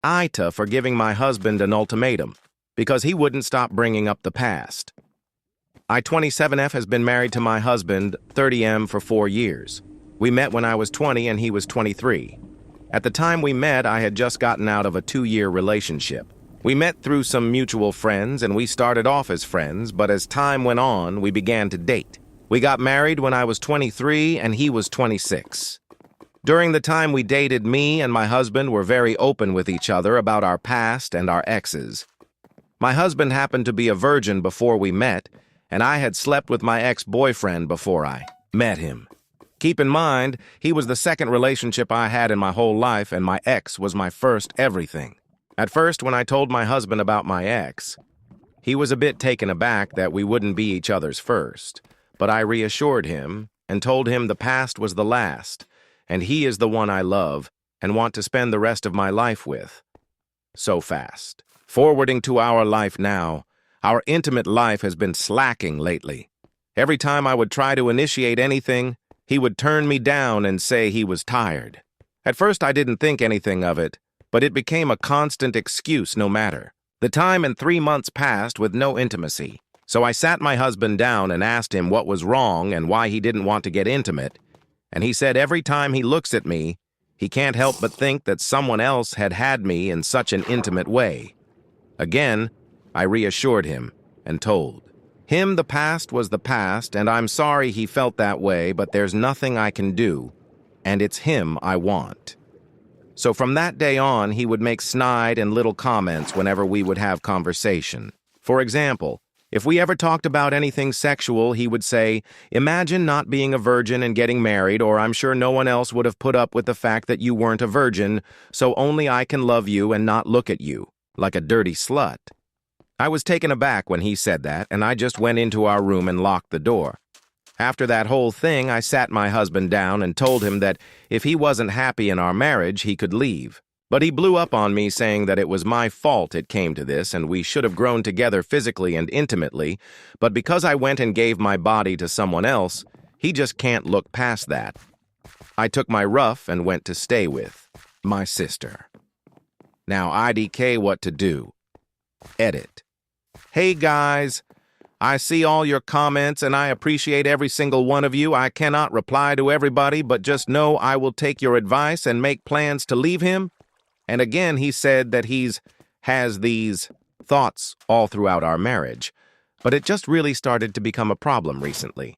AITA for giving my husband an ultimatum because he wouldn't stop bringing up the past. I-27F has been married to my husband, 30M, for 4 years. We met when I was 20 and he was 23. At the time we met, I had just gotten out of a 2-year relationship. We met through some mutual friends and we started off as friends, but as time went on, we began to date. We got married when I was 23 and he was 26. During the time we dated, me and my husband were very open with each other about our past and our exes. My husband happened to be a virgin before we met, and I had slept with my ex-boyfriend before I met him. Keep in mind, he was the second relationship I had in my whole life, and my ex was my first everything. At first, when I told my husband about my ex, he was a bit taken aback that we wouldn't be each other's first, but I reassured him and told him the past was the last, and he is the one I love and want to spend the rest of my life with. So fast. Forwarding to our life now, our intimate life has been slacking lately. Every time I would try to initiate anything, he would turn me down and say he was tired. At first I didn't think anything of it, but it became a constant excuse no matter. The time and 3 months passed with no intimacy, so I sat my husband down and asked him what was wrong and why he didn't want to get intimate, and he said every time he looks at me, he can't help but think that someone else had me in such an intimate way. Again, I reassured him and told him the past was the past, and I'm sorry he felt that way, but there's nothing I can do, and it's him I want. So from that day on, he would make snide and little comments whenever we would have conversation. For example, if we ever talked about anything sexual, he would say, "Imagine not being a virgin and getting married, or I'm sure no one else would have put up with the fact that you weren't a virgin, so only I can love you and not look at you like a dirty slut." I was taken aback when he said that, and I just went into our room and locked the door. After that whole thing, I sat my husband down and told him that if he wasn't happy in our marriage, he could leave. But he blew up on me saying that it was my fault it came to this and we should have grown together physically and intimately, but because I went and gave my body to someone else, he just can't look past that. I took my rough and went to stay with my sister. Now IDK what to do. Edit. Hey guys, I see all your comments and I appreciate every single one of you. I cannot reply to everybody, but just know I will take your advice and make plans to leave him. And again, he said that has these thoughts all throughout our marriage, but it just really started to become a problem recently.